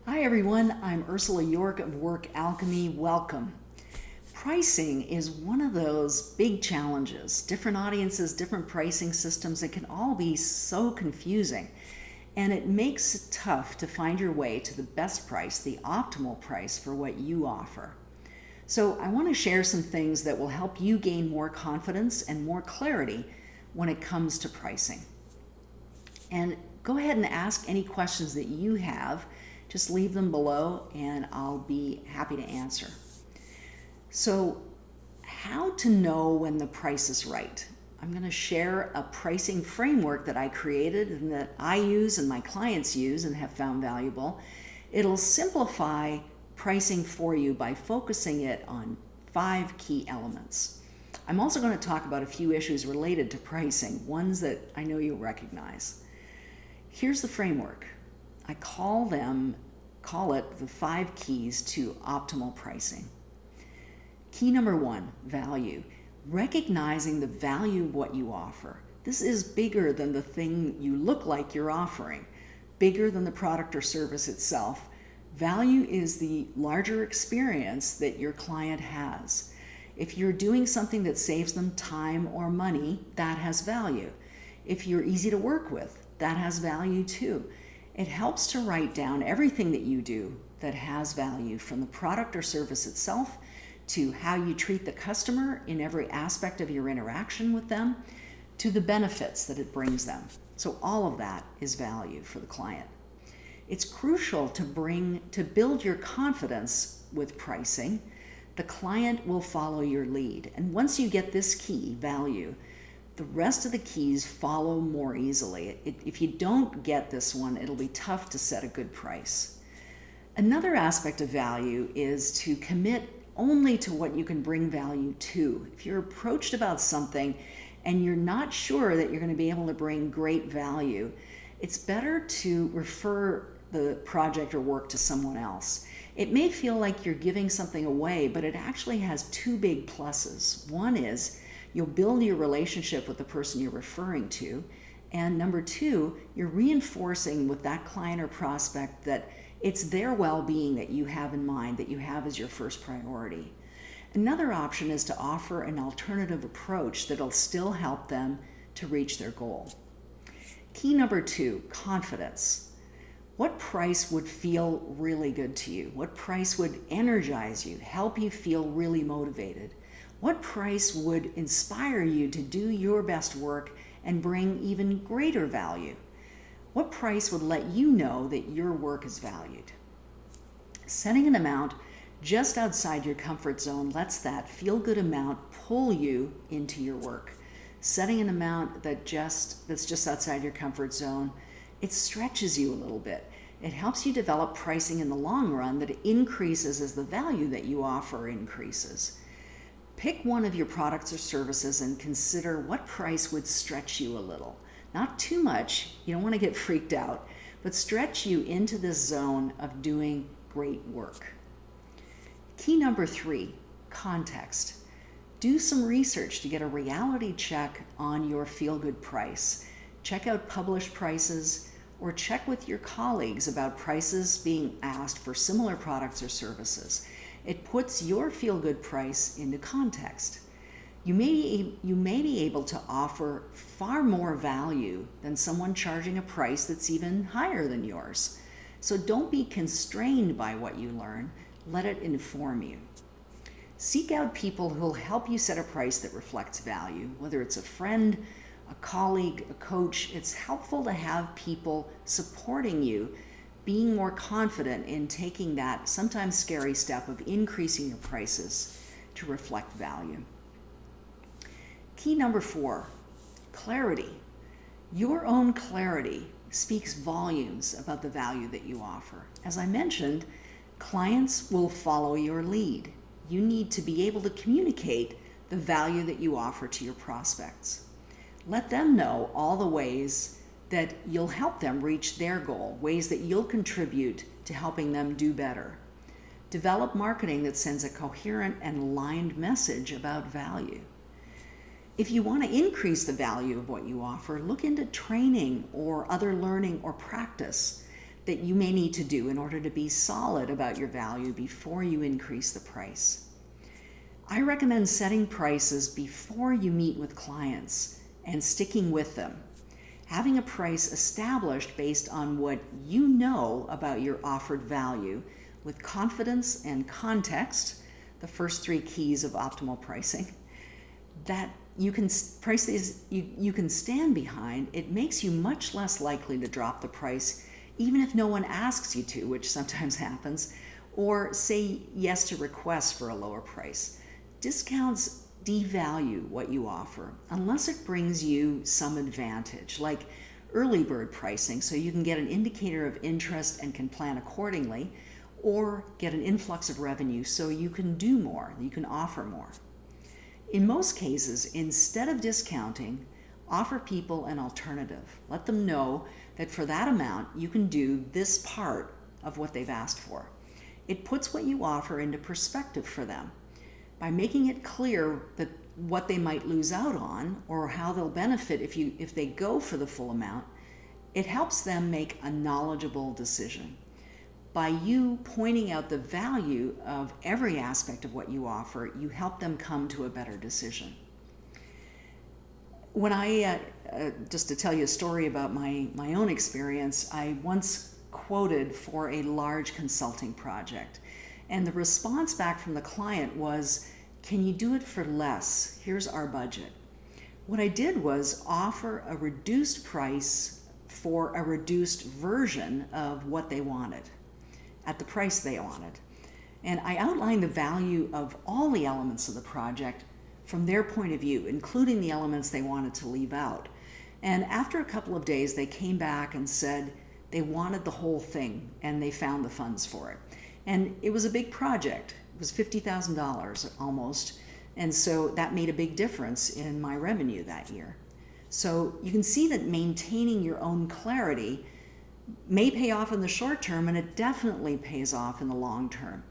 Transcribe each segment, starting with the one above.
Hi everyone, I'm Ursula Jorch of Work Alchemy. Welcome. Pricing is one of those big challenges. Different audiences, different pricing systems, it can all be so confusing. And it makes it tough to find your way to the best price, the optimal price for what you offer. So I want to share some things that will help you gain more confidence and more clarity when it comes to pricing. And go ahead and ask any questions that you have. Just leave them below and I'll be happy to answer. So, how to know when the price is right? I'm going to share a pricing framework that I created and that I use and my clients use and have found valuable. It'll simplify pricing for you by focusing it on 5 key elements. I'm also going to talk about a few issues related to pricing, ones that I know you'll recognize. Here's the framework. I call it the 5 keys to optimal pricing. Key number 1, value. Recognizing the value of what you offer. This is bigger than the thing you look like you're offering, bigger than the product or service itself. Value is the larger experience that your client has. If you're doing something that saves them time or money, that has value. If you're easy to work with, that has value too. It helps to write down everything that you do that has value, from the product or service itself to how you treat the customer in every aspect of your interaction with them, to the benefits that it brings them. So all of that is value for the client. It's crucial to build your confidence with pricing. The client will follow your lead. And once you get this key, value, the rest of the keys follow more easily. If you don't get this one, it'll be tough to set a good price. Another aspect of value is to commit only to what you can bring value to. If you're approached about something and you're not sure that you're going to be able to bring great value, it's better to refer the project or work to someone else. It may feel like you're giving something away, but it actually has 2 big pluses. One is you'll build your relationship with the person you're referring to. And number 2, you're reinforcing with that client or prospect that it's their well-being that you have in mind, that you have as your first priority. Another option is to offer an alternative approach that'll still help them to reach their goal. Key number 2, confidence. What price would feel really good to you? What price would energize you, help you feel really motivated? What price would inspire you to do your best work and bring even greater value? What price would let you know that your work is valued? Setting an amount just outside your comfort zone lets that feel-good amount pull you into your work. Setting an amount that's just outside your comfort zone, it stretches you a little bit. It helps you develop pricing in the long run that increases as the value that you offer increases. Pick one of your products or services and consider what price would stretch you a little. Not too much, you don't want to get freaked out, but stretch you into this zone of doing great work. Key number 3, context. Do some research to get a reality check on your feel-good price. Check out published prices or check with your colleagues about prices being asked for similar products or services. It puts your feel-good price into context. You may be able to offer far more value than someone charging a price that's even higher than yours. So don't be constrained by what you learn. Let it inform you. Seek out people who will help you set a price that reflects value, whether it's a friend, a colleague, a coach. It's helpful to have people supporting you, being more confident in taking that sometimes scary step of increasing your prices to reflect value. Key number 4, clarity. Your own clarity speaks volumes about the value that you offer. As I mentioned, clients will follow your lead. You need to be able to communicate the value that you offer to your prospects. Let them know all the ways that you'll help them reach their goal, ways that you'll contribute to helping them do better. Develop marketing that sends a coherent and aligned message about value. If you want to increase the value of what you offer, look into training or other learning or practice that you may need to do in order to be solid about your value before you increase the price. I recommend setting prices before you meet with clients and sticking with them. Having a price established based on what you know about your offered value with confidence and context, the first 3 keys of optimal pricing, that you can price these, you can stand behind, it makes you much less likely to drop the price even if no one asks you to, which sometimes happens, or say yes to requests for a lower price. Discounts devalue what you offer unless it brings you some advantage, like early bird pricing, so you can get an indicator of interest and can plan accordingly, or get an influx of revenue so you can do more, you can offer more. In most cases, instead of discounting, offer people an alternative. Let them know that for that amount, you can do this part of what they've asked for. It puts what you offer into perspective for them. By making it clear that what they might lose out on or how they'll benefit if they go for the full amount, it helps them make a knowledgeable decision. By you pointing out the value of every aspect of what you offer, you help them come to a better decision. When just to tell you a story about my own experience, I once quoted for a large consulting project, and the response back from the client was, "Can you do it for less? Here's our budget." What I did was offer a reduced price for a reduced version of what they wanted, at the price they wanted. And I outlined the value of all the elements of the project from their point of view, including the elements they wanted to leave out. And after a couple of days, they came back and said they wanted the whole thing, and they found the funds for it. And it was a big project. It was $50,000 almost. And so that made a big difference in my revenue that year. So you can see that maintaining your own clarity may pay off in the short term, and it definitely pays off in the long term.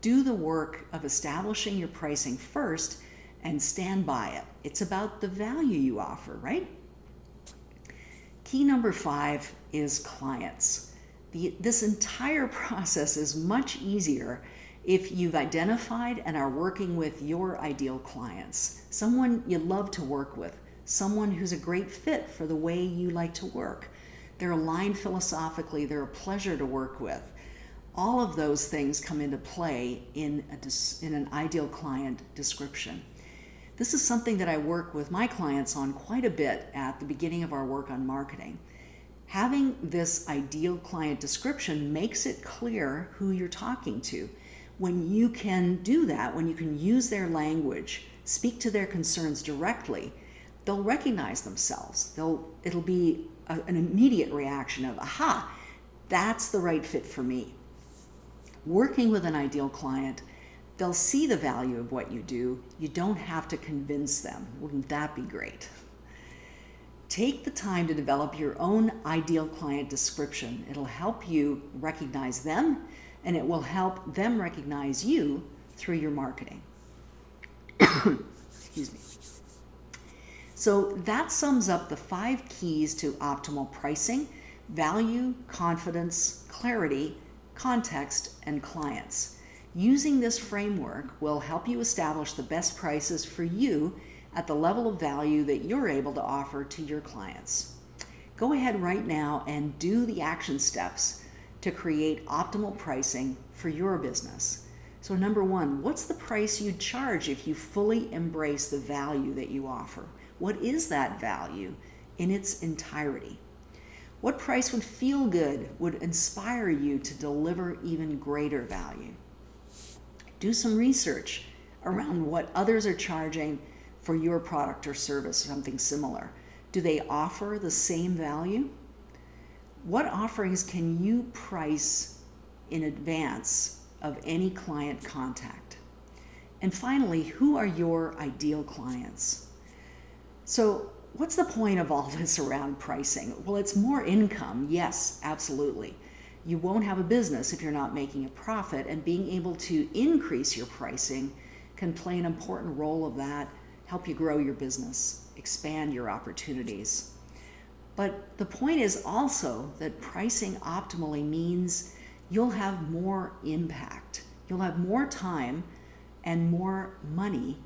Do the work of establishing your pricing first and stand by it. It's about the value you offer, right? Key number 5 is clients. This entire process is much easier if you've identified and are working with your ideal clients, someone you love to work with, someone who's a great fit for the way you like to work. They're aligned philosophically, they're a pleasure to work with. All of those things come into play in an ideal client description. This is something that I work with my clients on quite a bit at the beginning of our work on marketing. Having this ideal client description makes it clear who you're talking to. When you can do that, when you can use their language, speak to their concerns directly, they'll recognize themselves. It'll be an immediate reaction of, aha, that's the right fit for me. Working with an ideal client, they'll see the value of what you do. You don't have to convince them. Wouldn't that be great? Take the time to develop your own ideal client description. It'll help you recognize them, and it will help them recognize you through your marketing. Excuse me. So that sums up the 5 keys to optimal pricing: value, confidence, clarity, context, and clients. Using this framework will help you establish the best prices for you at the level of value that you're able to offer to your clients. Go ahead right now and do the action steps to create optimal pricing for your business. So number 1, what's the price you'd charge if you fully embrace the value that you offer? What is that value in its entirety? What price would feel good, would inspire you to deliver even greater value? Do some research around what others are charging for your product or service, something similar. Do they offer the same value? What offerings can you price in advance of any client contact? And finally, who are your ideal clients? So what's the point of all this around pricing? Well, it's more income. Yes, absolutely. You won't have a business if you're not making a profit, and being able to increase your pricing can play an important role of that, help you grow your business, expand your opportunities. But the point is also that pricing optimally means you'll have more impact. You'll have more time and more money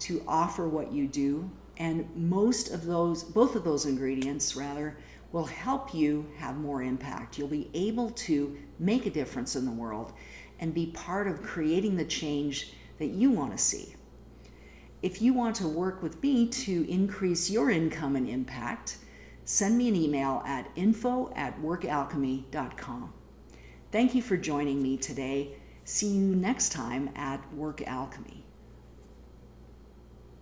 to offer what you do. And both of those ingredients will help you have more impact. You'll be able to make a difference in the world and be part of creating the change that you want to see. If you want to work with me to increase your income and impact, send me an email at info@workalchemy.com. Thank you for joining me today. See you next time at Work Alchemy.